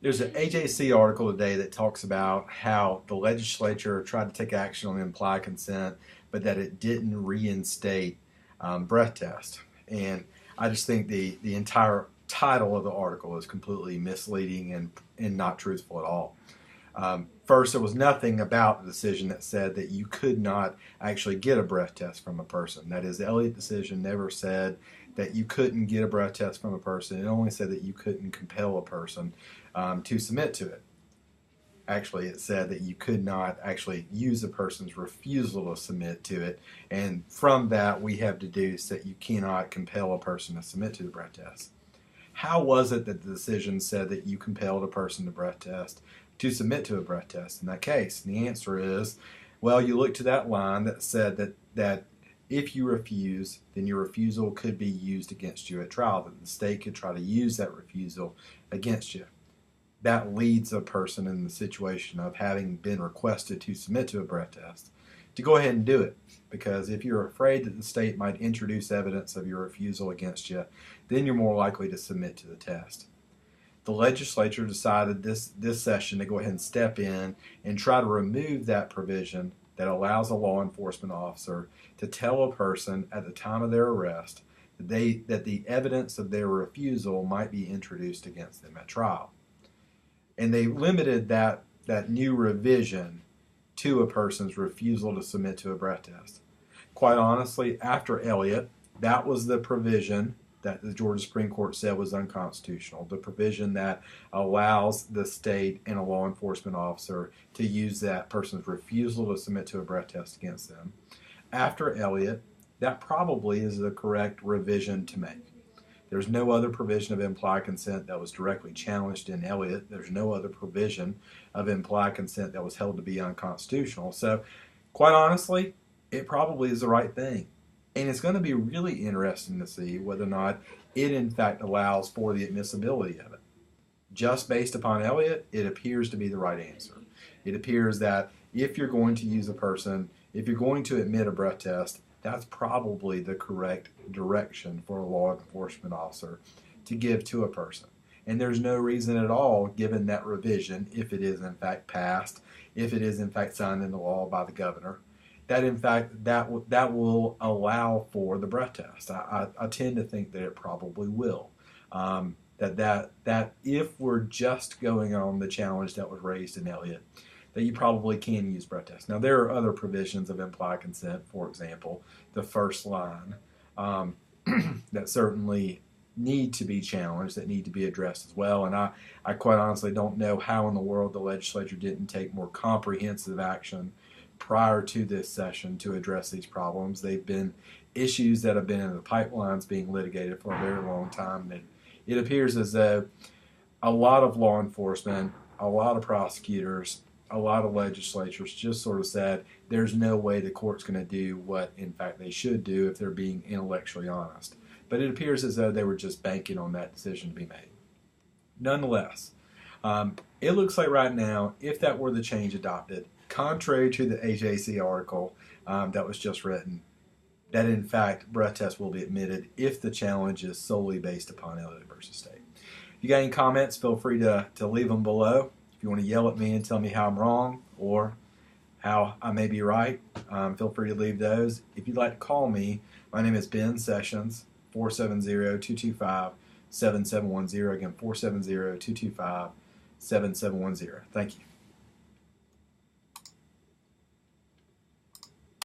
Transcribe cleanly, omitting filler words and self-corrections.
There's an AJC article today that talks about how the legislature tried to take action on implied consent, but that it didn't reinstate breath test. And I just think the entire title of the article is completely misleading and not truthful at all. First, there was nothing about the decision that said that you could not actually get a breath test from a person. That is, the Elliott decision never said that you couldn't get a breath test from a person. It only said that you couldn't compel a person to submit to it. Actually, it said that you could not actually use a person's refusal to submit to it. And from that, we have deduced that you cannot compel a person to submit to the breath test. How was it that the decision said that you compelled a person to submit to a breath test in that case? And the answer is, well, you look to that line that said that if you refuse, then your refusal could be used against you at trial, that the state could try to use that refusal against you. That leads a person in the situation of having been requested to submit to a breath test to go ahead and do it. Because if you're afraid that the state might introduce evidence of your refusal against you, then you're more likely to submit to the test. The legislature decided this session to go ahead and step in and try to remove that provision that allows a law enforcement officer to tell a person at the time of their arrest that the evidence of their refusal might be introduced against them at trial. And they limited that new revision to a person's refusal to submit to a breath test. Quite honestly, after Elliott, that was the provision that the Georgia Supreme Court said was unconstitutional, the provision that allows the state and a law enforcement officer to use that person's refusal to submit to a breath test against them. After Elliott, that probably is the correct revision to make. There's no other provision of implied consent that was directly challenged in Elliott. There's no other provision of implied consent that was held to be unconstitutional. So, quite honestly, it probably is the right thing. And it's going to be really interesting to see whether or not it in fact allows for the admissibility of it. Just based upon Elliott, it appears to be the right answer. It appears that if you're going to use a person, if you're going to admit a breath test, that's probably the correct direction for a law enforcement officer to give to a person. And there's no reason at all, given that revision, if it is in fact passed, if it is in fact signed into law by the governor, that in fact that will allow for the breath test. I tend to think that it probably will. That if we're just going on the challenge that was raised in Elliott, that you probably can use breath tests. Now, there are other provisions of implied consent, for example, the first line, that certainly need to be challenged, that need to be addressed as well. And I quite honestly don't know how in the world the legislature didn't take more comprehensive action prior to this session to address these problems. They've been issues that have been in the pipelines being litigated for a very long time. And it appears as though a lot of law enforcement, a lot of prosecutors, a lot of legislatures just sort of said there's no way the court's going to do what in fact they should do if they're being intellectually honest. But it appears as though they were just banking on that decision to be made. Nonetheless, it looks like right now, if that were the change adopted, contrary to the AJC article that was just written, that in fact breath tests will be admitted if the challenge is solely based upon Elliott versus State. If you got any comments, feel free to leave them below. If you want to yell at me and tell me how I'm wrong or how I may be right, feel free to leave those. If you'd like to call me, my name is Ben Sessions, 470-225-7710. Again, 470-225-7710. Thank you.